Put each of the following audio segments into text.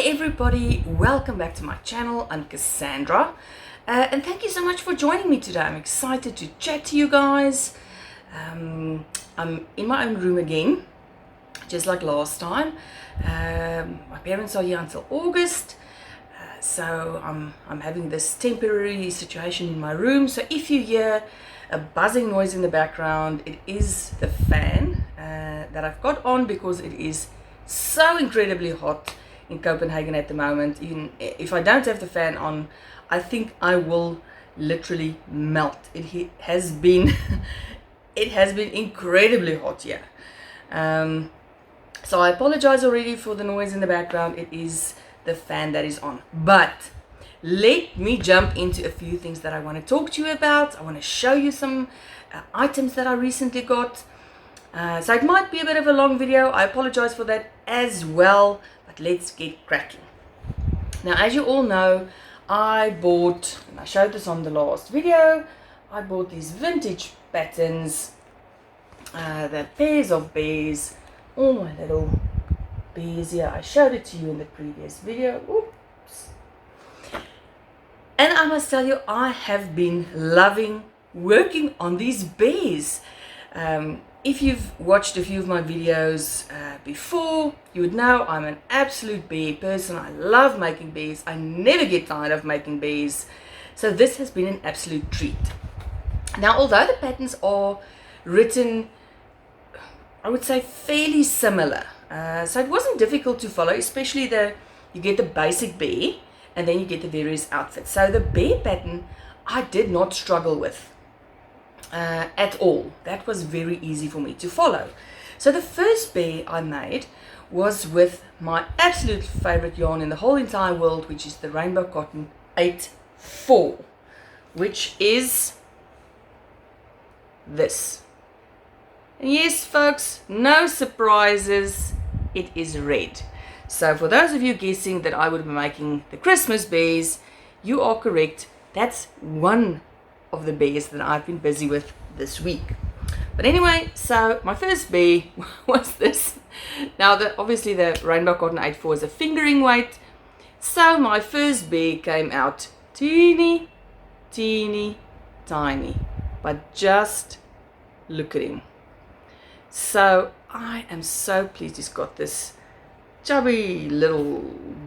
everybody, welcome back to my channel. I'm Cassandra and thank you so much for joining me today. I'm excited to chat to you guys. I'm in my own room again, just like last time. My parents are here until August, so I'm having this temporary situation in my room. So if you hear a buzzing noise in the background, it is the fan that I've got on because it is so incredibly hot in Copenhagen at the moment. Even if I don't have the fan on, I think I will literally melt. It has been incredibly hot here. So I apologize already for the noise in the background. It is the fan that is on. But let me jump into a few things that I want to talk to you about. I want to show you some items that I recently got. So it might be a bit of a long video. I apologize for that as well, but let's get cracking. Now, as you all know, I bought, and I showed this on the last video, I bought these vintage patterns, the pairs of bears, all my little bears here. I showed it to you in the previous video. Oops. And I must tell you, I have been loving working on these bears. If you've watched a few of my videos before, you would know I'm an absolute bear person. I love making bears. I never get tired of making bears. So this has been an absolute treat. Now, although the patterns are written, I would say, fairly similar. So it wasn't difficult to follow, especially you get the basic bear and then you get the various outfits. So the bear pattern, I did not struggle with. At all. That was very easy for me to follow. So the first bear I made was with my absolute favorite yarn in the whole entire world, which is the Rainbow Cotton 8/4, which is this. And yes, folks, no surprises, it is red. So for those of you guessing that I would be making the Christmas bears, you are correct. That's one of the bears that I've been busy with this week. But anyway, so my first bear was this. Now, obviously the Rainbow Cotton 8/4 is a fingering weight. So my first bear came out teeny, tiny. But just look at him. So I am so pleased. He's got this chubby little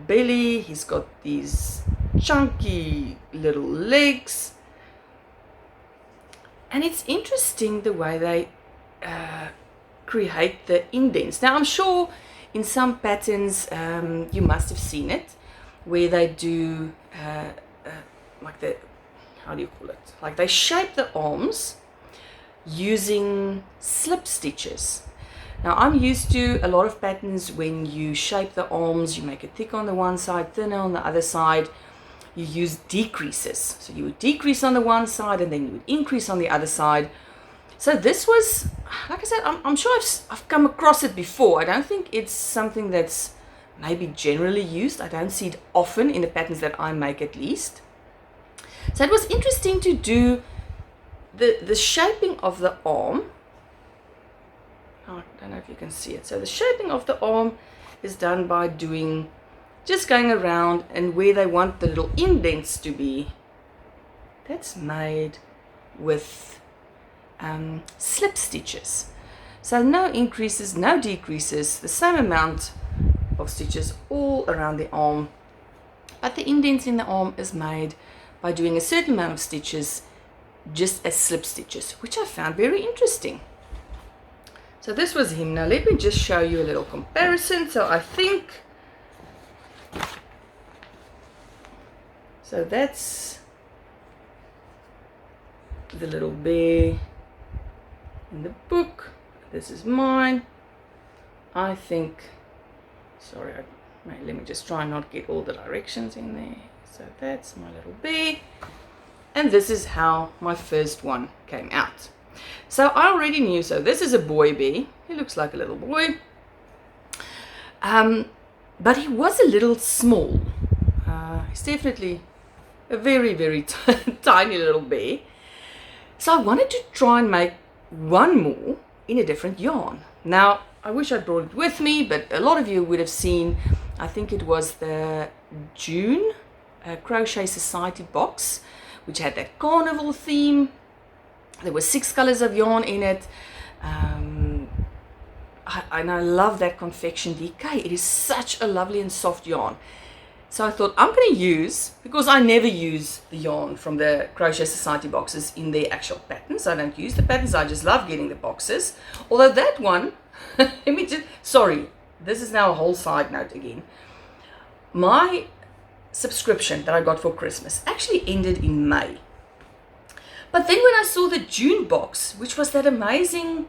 belly. He's got these chunky little legs. And it's interesting the way they create the indents. Now, I'm sure in some patterns you must have seen it, where they do like how do you call it? Like they shape the arms using slip stitches. Now, I'm used to a lot of patterns when you shape the arms, you make it thick on the one side, thinner on the other side. You use decreases. So you would decrease on the one side and then you would increase on the other side. So this was, like I said, I'm sure I've come across it before. I don't think it's something that's maybe generally used. I don't see it often in the patterns that I make, at least. So it was interesting to do the shaping of the arm. Oh, I don't know if you can see it. So the shaping of the arm is done by doing, just going around, and where they want the little indents to be, that's made with slip stitches. So no increases, no decreases, the same amount of stitches all around the arm. But the indents in the arm is made by doing a certain amount of stitches just as slip stitches, which I found very interesting. So this was him. Now let me just show you a little comparison. So I think, so that's the little bear in the book. This is mine. I think, sorry, let me just try and not get all the directions in there. So that's my little bear. And this is how my first one came out. So I already knew, so this is a boy bear. He looks like a little boy. But he was a little small. He's definitely a very tiny little bear. So I wanted to try and make one more in a different yarn. Now, I wish I brought it with me, but a lot of you would have seen, I think it was the June Crochet Society box, which had that carnival theme. There were 6 colors of yarn in it. And I love that confection DK. It is such a lovely and soft yarn. So I thought I'm going to use, because I never use the yarn from the Crochet Society boxes in their actual patterns. I don't use the patterns. I just love getting the boxes. Although that one, let me just, sorry, this is now a whole side note again. My subscription that I got for Christmas actually ended in May. But then when I saw the June box, which was that amazing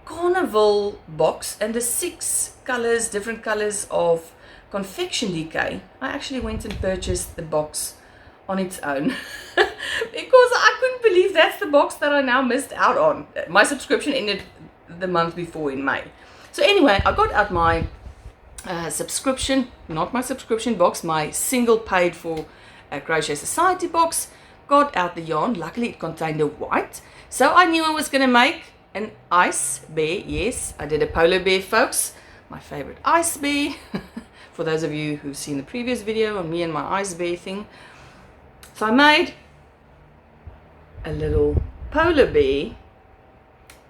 carnival box and the 6 colors, different colors of confection DK, I actually went and purchased the box on its own because I couldn't believe that's the box that I now missed out on. My subscription ended the month before in May. So anyway, I got out my subscription, not my subscription box, my single paid for Crochet Society box, got out the yarn. Luckily it contained a white, so I knew I was going to make an ice bear. Yes, I did a polar bear, folks, my favorite ice bear. For those of you who've seen the previous video on me and my ice bear thing. So I made a little polar bear.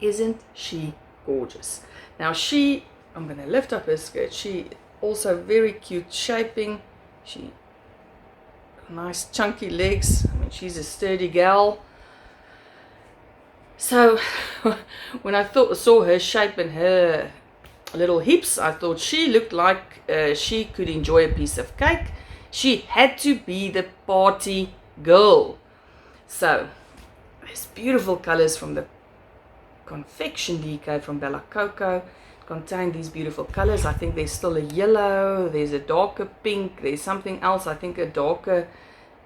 Isn't she gorgeous? Now I'm going to lift up her skirt. She also very cute shaping. She nice chunky legs. I mean, she's a sturdy gal. So when I saw her shape and her little hips, I thought she looked like she could enjoy a piece of cake. She had to be the party girl. So there's beautiful colors from the confection DK from Bella Coco. Contain these beautiful colors. I think there's still a yellow, there's a darker pink, there's something else, I think a darker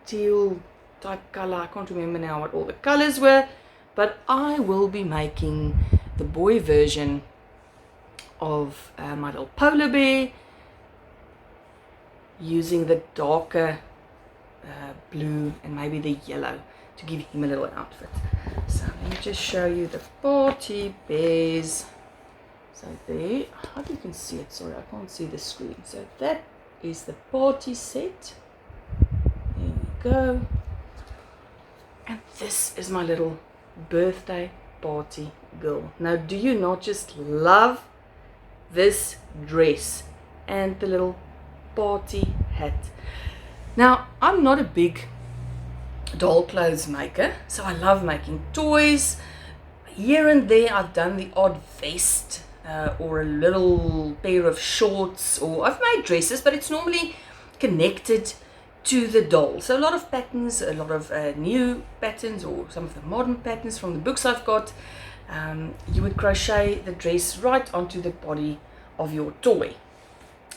teal type color. I can't remember now what all the colors were, but I will be making the boy version of my little polar bear using the darker blue and maybe the yellow to give him a little outfit. So let me just show you the party bears. So there, I hope you can see it. Sorry, I can't see the screen. So that is the party set. There we go. And this is my little birthday party girl. Now, do you not just love this dress and the little party hat? Now, I'm not a big doll clothes maker, so I love making toys. Here and there I've done the odd vest or a little pair of shorts, or I've made dresses, but it's normally connected to the doll. So a lot of patterns, a lot of new patterns, or some of the modern patterns from the books I've got. You would crochet the dress right onto the body of your toy.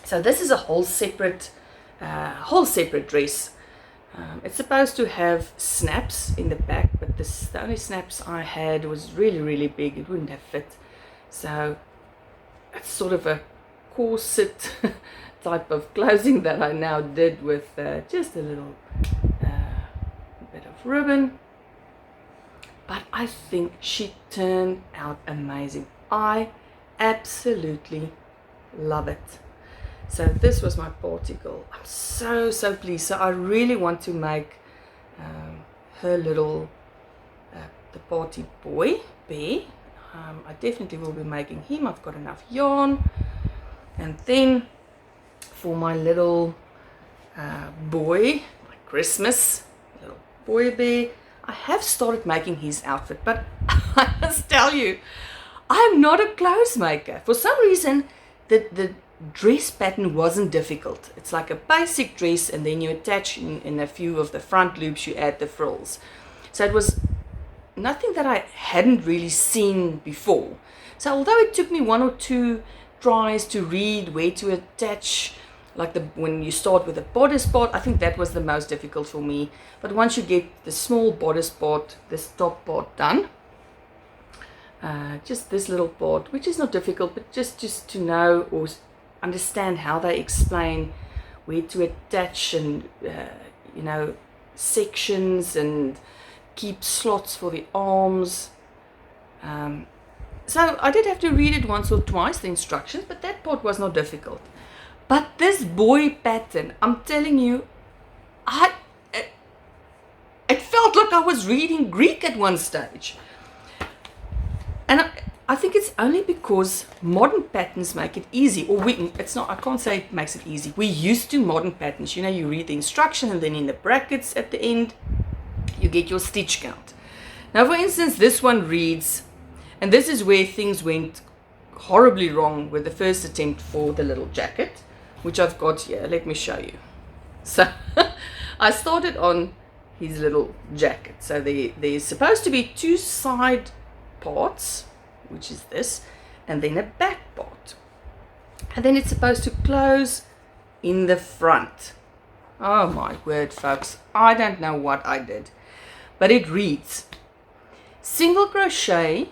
So this is a whole separate dress. It's supposed to have snaps in the back, but the only snaps I had was really big. It wouldn't have fit. So it's sort of a corset type of clothing that I now did with just a little bit of ribbon. But I think she turned out amazing. I absolutely love it. So this was my party girl. I'm so pleased. So I really want to make her little the party boy bear. I definitely will be making him. I've got enough yarn. And then for my little boy, my Christmas little boy bear, I have started making his outfit, but I must tell you, I'm not a clothes maker. For some reason, the dress pattern wasn't difficult. It's like a basic dress, and then you attach in a few of the front loops, you add the frills. So it was nothing that I hadn't really seen before. So although it took me 1 or 2 tries to read where to attach, like when you start with the bodice part, I think that was the most difficult for me. But once you get the small bodice part, this top part done, just this little part, which is not difficult, but just to know or understand how they explain where to attach and you know, sections and keep slots for the arms. so I did have to read it once or twice, the instructions, but that part was not difficult. But this boy pattern, I'm telling you, it felt like I was reading Greek at one stage. And I think it's only because modern patterns make it easy, or it's not, I can't say it makes it easy. We're used to modern patterns. You know, you read the instruction and then in the brackets at the end, you get your stitch count. Now, for instance, this one reads, and this is where things went horribly wrong with the first attempt for the little jacket, which I've got here. Let me show you. So I started on his little jacket. So there's supposed to be two side parts, which is this, and then a back part. And then it's supposed to close in the front. Oh my word, folks. I don't know what I did. But it reads, single crochet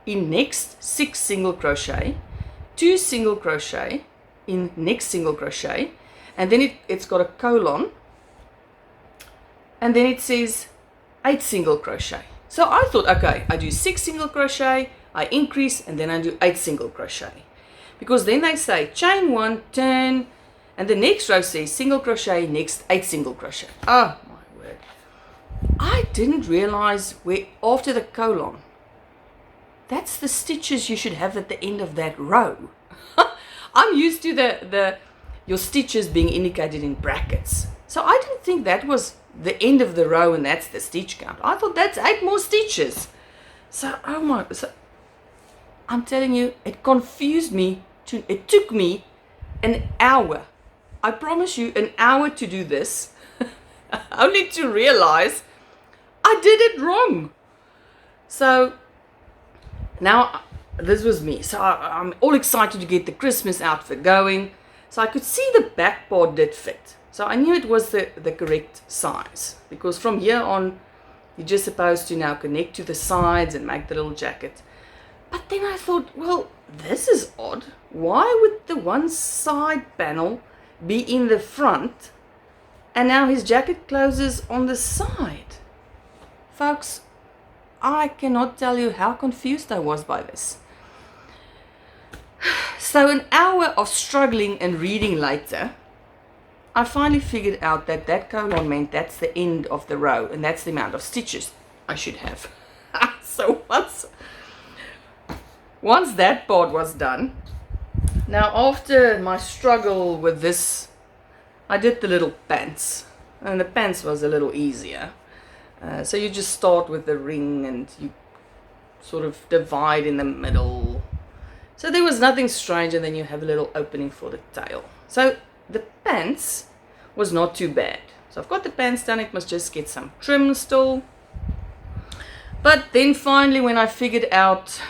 in next 6 single crochet, 2 single crochet in next single crochet, and then it's got a colon, and then it says 8 single crochet. So I thought, okay, I do 6 single crochet, I increase, and then I do 8 single crochet. Because then they say chain 1, turn, and the next row says single crochet, next 8 single crochet. Oh my word. I didn't realize where after the colon, that's the stitches you should have at the end of that row. I'm used to your stitches being indicated in brackets. So I didn't think that was the end of the row and that's the stitch count. I thought that's 8 more stitches. So, I'm telling you, it confused me. It took me an hour. I promise you, an hour to do this. Only to realize I did it wrong. So, now this was me. So I'm all excited to get the Christmas outfit going. So I could see the back part did fit. So I knew it was the correct size, because from here on, you're just supposed to now connect to the sides and make the little jacket. But then I thought, well, this is odd. Why would the one side panel be in the front and now his jacket closes on the side? Folks, I cannot tell you how confused I was by this. So an hour of struggling and reading later, I finally figured out that that colon meant that's the end of the row, and that's the amount of stitches I should have. So once that part was done, now after my struggle with this, I did the little pants, and the pants was a little easier. So you just start with the ring and you sort of divide in the middle. So there was nothing strange, and then you have a little opening for the tail. So the pants was not too bad. So I've got the pants done. It must just get some trim still. But then finally, when I figured out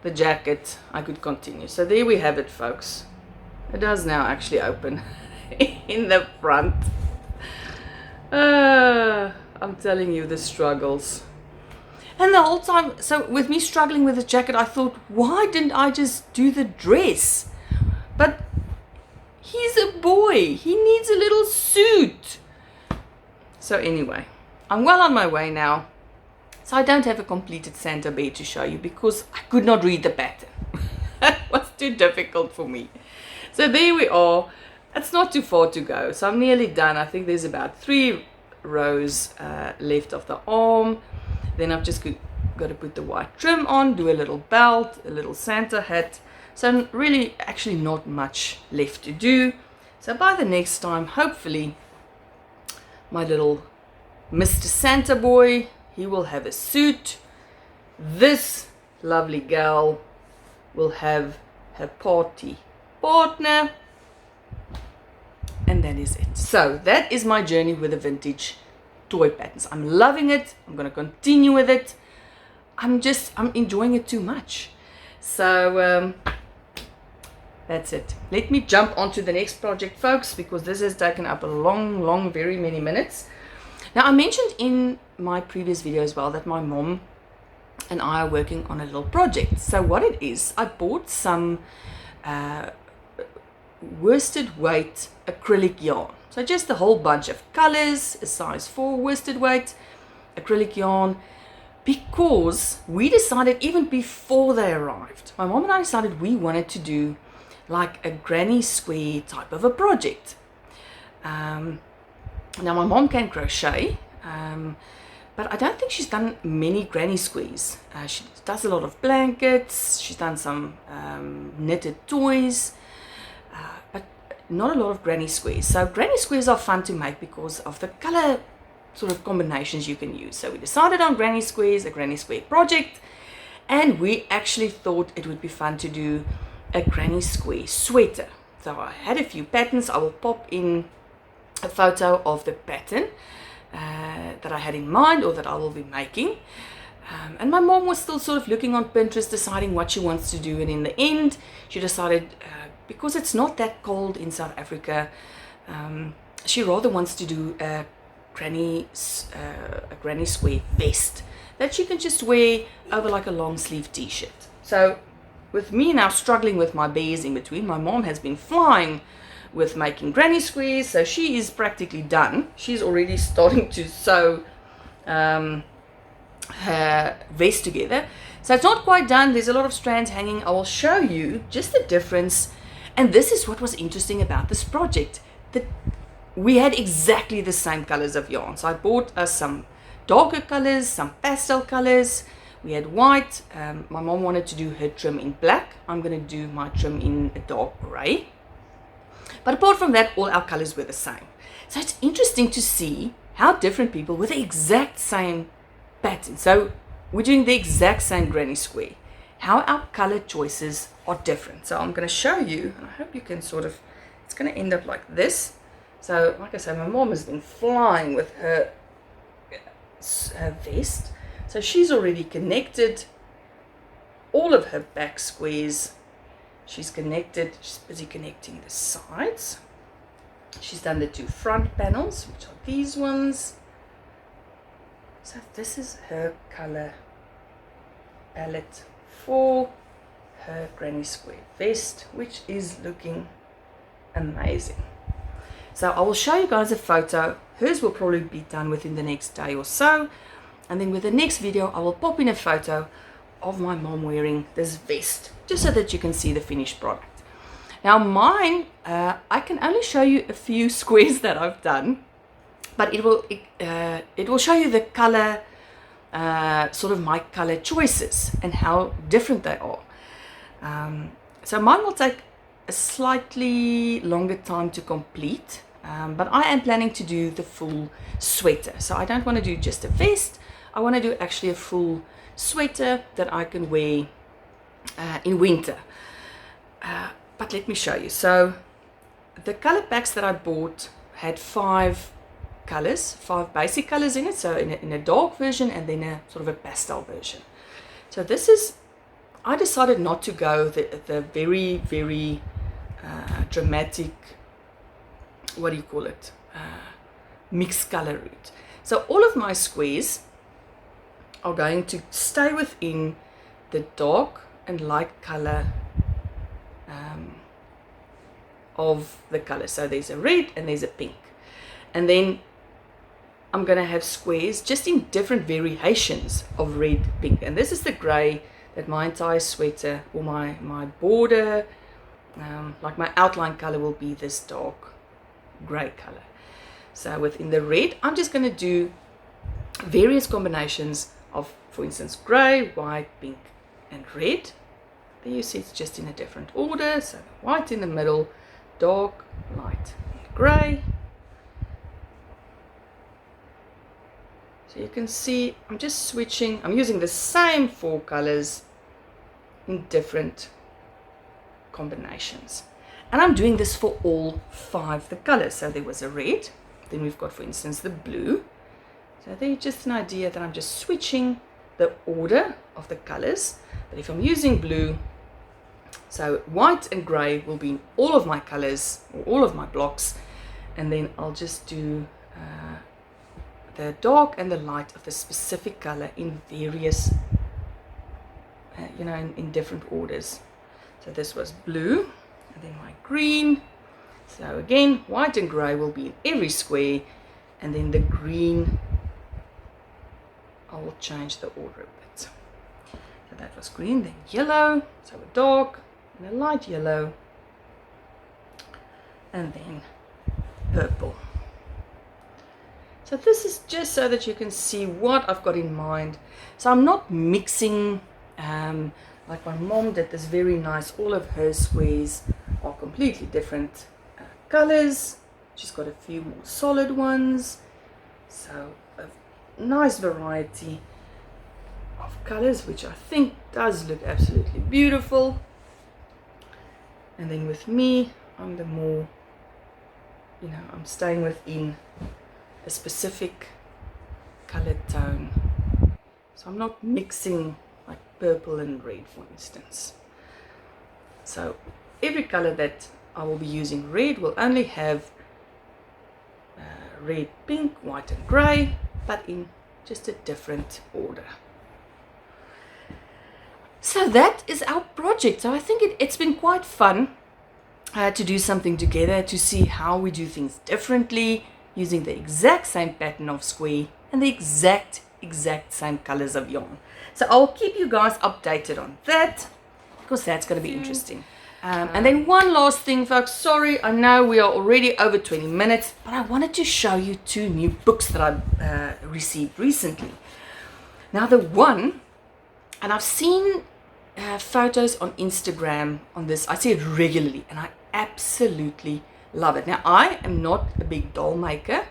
the jacket, I could continue. So there we have it, folks. It does now actually open in the front. I'm telling you, the struggles. And the whole time, so with me struggling with the jacket, I thought, why didn't I just do the dress? But he's a boy. He needs a little suit. So anyway, I'm well on my way now. So I don't have a completed Santa bear to show you because I could not read the pattern. It was too difficult for me. So there we are. It's not too far to go. So I'm nearly done. I think there's about 3 rows left of the arm. Then I've just got to put the white trim on, do a little belt, a little Santa hat. So really actually not much left to do. So by the next time, hopefully, my little Mr. Santa boy, he will have a suit. This lovely gal will have her party partner. And that is it. So that is my journey with the vintage toy patterns. I'm loving it. I'm going to continue with it. I'm enjoying it too much. So that's it. Let me jump onto the next project, folks, because this has taken up a long, very many minutes. Now, I mentioned in my previous video as well that my mom and I are working on a little project. So what it is, I bought some worsted weight acrylic yarn. So just a whole bunch of colors, a size 4 worsted weight acrylic yarn, because we decided even before they arrived, my mom and I decided we wanted to do like a granny square type of a project. Now my mom can crochet, but I don't think she's done many granny squares. She does a lot of blankets, she's done some knitted toys, but not a lot of granny squares. So granny squares are fun to make because of the color sort of combinations you can use. So we decided on granny squares, a granny square project, and we actually thought it would be fun to do a granny square sweater. So I had a few patterns. I will pop in a photo of the pattern that I had in mind, or that I will be making. And my mom was still sort of looking on Pinterest, deciding what she wants to do, and in the end she decided, because it's not that cold in South Africa, she rather wants to do a granny square vest that she can just wear over like a long sleeve t-shirt. So with me now struggling with my bears in between, my mom has been flying with making granny squares, so she is practically done. She's already starting to sew her vest together. So it's not quite done. There's a lot of strands hanging. I will show you just the difference. And this is what was interesting about this project, that we had exactly the same colors of yarn. So I bought us some darker colors, some pastel colors. We had white. My mom wanted to do her trim in black. I'm going to do my trim in a dark gray. But apart from that, all our colors were the same. So it's interesting to see how different people with the exact same pattern, so we're doing the exact same granny square, how our color choices are different. So I'm going to show you, and I hope you can sort of, it's going to end up like this. So like I say, my mom has been flying with her vest. So she's already connected all of her back squares. She's busy connecting the sides. She's done the two front panels, which are these ones. So this is her color palette for her granny square vest, which is looking amazing. So I will show you guys a photo. Hers will probably be done within the next day or so. And then with the next video, I will pop in a photo of my mom wearing this vest, just so that you can see the finished product. Now mine, I can only show you a few squares that I've done, but it will show you the color, sort of my color choices and how different they are. So mine will take a slightly longer time to complete, but I am planning to do the full sweater. So I don't want to do just a vest. I want to do actually a full sweater that I can wear in winter. But let me show you. So the color packs that I bought had 5 colors, 5 basic colors in it. So in a dark version, and then a sort of a pastel version. So this is, I decided not to go the very, very dramatic, what do you call it, mixed color route. So all of my squares are going to stay within the dark and light color of the color. So there's a red and there's a pink, and then I'm going to have squares just in different variations of red, pink, and this is the gray that my entire sweater, or my border, like my outline color, will be this dark gray color. So within the red, I'm just going to do various combinations of, for instance, gray, white, pink, and red. There you see it's just in a different order. So white in the middle, dark, light, and gray. So you can see I'm just switching. I'm using the same 4 colors in different combinations. And I'm doing this for all 5 the colors. So there was a red. Then we've got, for instance, the blue. So there's just an idea that I'm just switching the order of the colors. But if I'm using blue, so white and gray will be in all of my colors, or all of my blocks. And then I'll just do the dark and the light of the specific color in various, in different orders. So this was blue, and then my green. So again, white and gray will be in every square, and then the green I'll will change the order a bit. So that was green, then yellow, so a dark and a light yellow, and then purple. So this is just so that you can see what I've got in mind. So I'm not mixing, like my mom did this very nice, all of her squares are completely different colors. She's got a few more solid ones. So a nice variety of colors, which I think does look absolutely beautiful. And then with me, I'm the more, you know, I'm staying within a specific color tone. So I'm not mixing like purple and red, for instance. So every color that I will be using, red will only have red, pink, white and gray, but in just a different order. So that is our project. So I think it's been quite fun to do something together, to see how we do things differently, using the exact same pattern of square and the exact same colors of yarn. So I'll keep you guys updated on that, because that's going to be interesting. And then one last thing, folks. Sorry, I know we are already over 20 minutes, but I wanted to show you 2 new books that I received recently. Now the one, and I've seen photos on Instagram on this, I see it regularly, and I absolutely love it. Now I am not a big doll maker.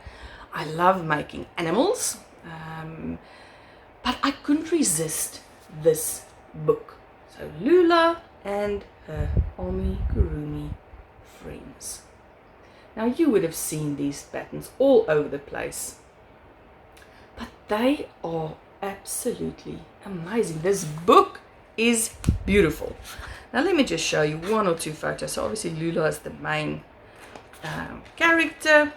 I love making animals, but I couldn't resist this book. So Lula and her Amigurumi friends. Now you would have seen these patterns all over the place, but they are absolutely amazing. This book is beautiful. Now let me just show you 1 or 2 photos. So obviously Lula is the main character.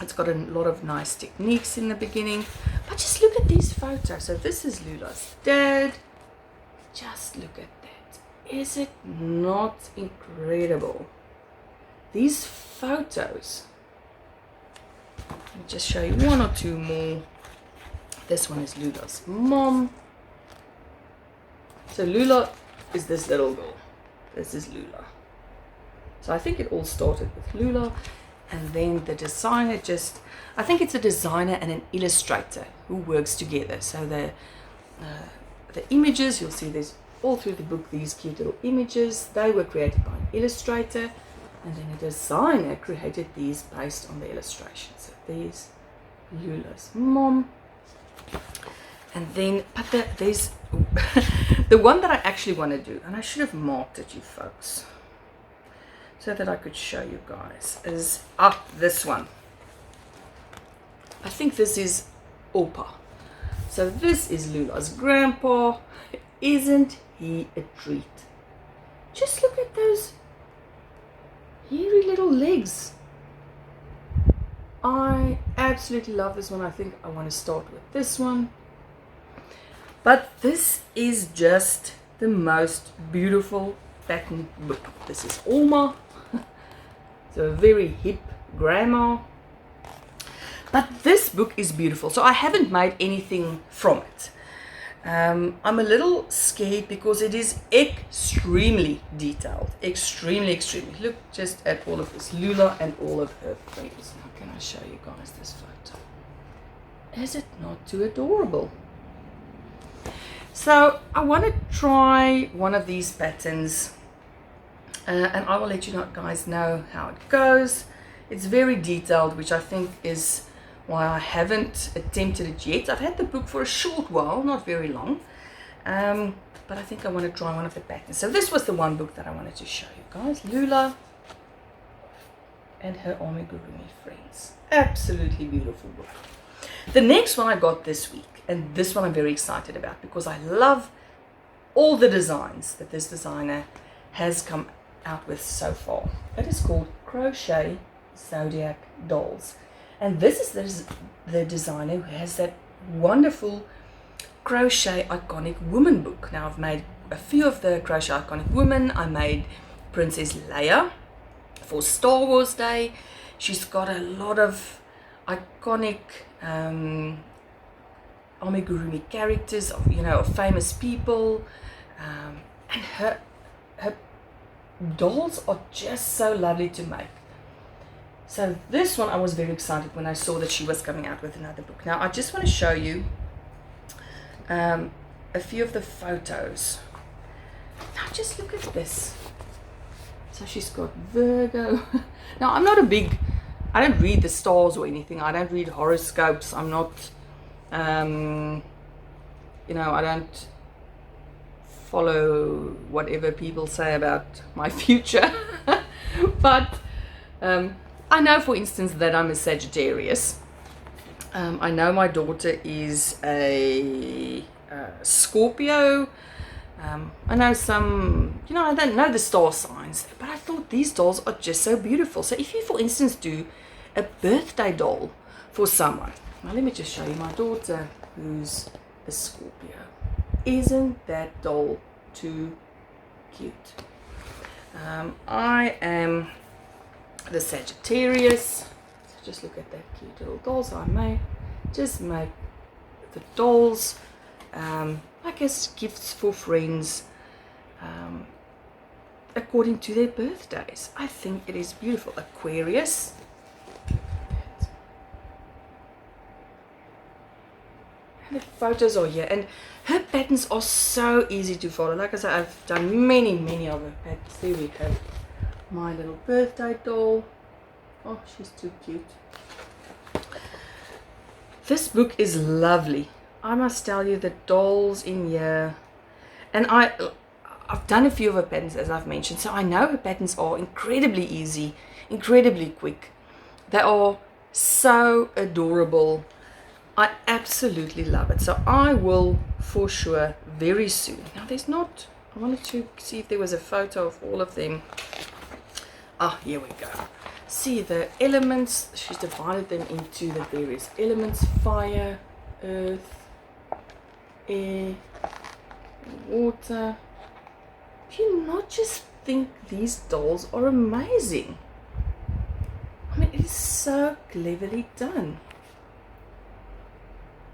It's got a lot of nice techniques in the beginning, but just look at these photos. So this is Lula's dad. Just look at that. Is it not incredible? These photos. Let me just show you 1 or 2 more. This one is Lula's mom. So Lula is this little girl. This is Lula. So I think it all started with Lula, and then the designer just, I think it's a designer and an illustrator who works together. So the images, you'll see there's all through the book, these cute little images, they were created by an illustrator, and then a designer created these based on the illustrations. So there's Lula's mom. And then, but there's the one that I actually want to do, and I should have marked it, you folks, so that I could show you guys, is this one. I think this is Opa. So this is Lula's grandpa. Isn't he a treat? Just look at those hairy little legs. I absolutely love this one. I think I want to start with this one. But this is just the most beautiful pattern book. This is Oma. So a very hip grandma. But this book is beautiful. So I haven't made anything from it. I'm a little scared because it is extremely detailed. Extremely. Look just at all of this. Lula and all of her friends. How can I show you guys this photo? Is it not too adorable? So I want to try one of these patterns, and I will let you guys know how it goes. It's very detailed, which I think is why I haven't attempted it yet. I've had the book for a short while, not very long, but I think I want to try one of the patterns. So this was the one book that I wanted to show you guys. Lula and her Amigurumi friends. Absolutely beautiful book. The next one I got this week, and this one I'm very excited about because I love all the designs that this designer has come out with so far. It is called Crochet Zodiac Dolls. And this is the designer who has that wonderful Crochet Iconic Woman book. Now I've made a few of the Crochet Iconic Women. I made Princess Leia for Star Wars Day. She's got a lot of iconic amigurumi characters of, you know, of famous people, and her dolls are just so lovely to make. So this one, I was very excited when I saw that she was coming out with another book. Now I just want to show you a few of the photos. Now just look at this. So she's got Virgo. Now I'm not I don't read the stars or anything. I don't read horoscopes. I'm not, you know, I don't follow whatever people say about my future. But I know, for instance, that I'm a Sagittarius. I know my daughter is a Scorpio. I know some, you know, I don't know the star signs, but I thought these dolls are just so beautiful. So if you, for instance, do a birthday doll for someone. Now let me just show you my daughter, who's a Scorpio. Isn't that doll too cute? I am the Sagittarius. So just look at that cute little dolls. I may just make the dolls, I guess, gifts for friends, according to their birthdays. I think it is beautiful. Aquarius. And the photos are here, and her patterns are so easy to follow. Like I said, I've done many of her patterns. There we have my little birthday doll. Oh, she's too cute. This book is lovely. I must tell you, the dolls in here, and I've done a few of her patterns, as I've mentioned, so I know her patterns are incredibly easy, incredibly quick. They are so adorable. I absolutely love it. So I will, for sure, very soon. Now there's not, I wanted to see if there was a photo of all of them. Ah, here we go. See the elements. She's divided them into the various elements: fire, earth, air, water. Do you not just think these dolls are amazing? I mean, it is so cleverly done.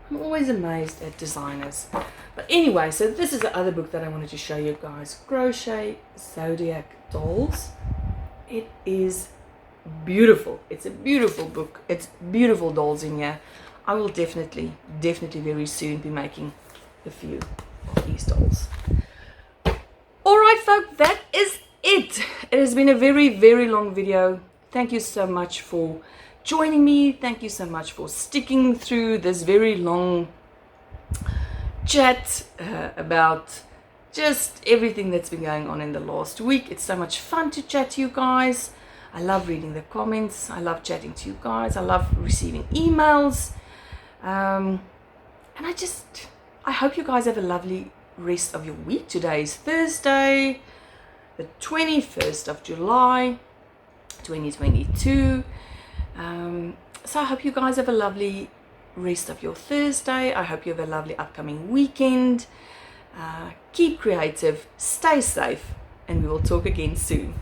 I'm always amazed at designers. But anyway, so this is the other book that I wanted to show you guys. Crochet Zodiac Dolls. It is beautiful. It's a beautiful book. It's beautiful dolls in here. I will definitely very soon be making a few of these dolls. Alright folks, that is it. It has been a very long video. Thank you so much for joining me. Thank you so much for sticking through this very long chat about just everything that's been going on in the last week. It's so much fun to chat to you guys. I love reading the comments. I love chatting to you guys. I love receiving emails. And I hope you guys have a lovely rest of your week. Today is Thursday, the 21st of July, 2022. So I hope you guys have a lovely rest of your Thursday. I hope you have a lovely upcoming weekend. Keep creative, stay safe, and we will talk again soon.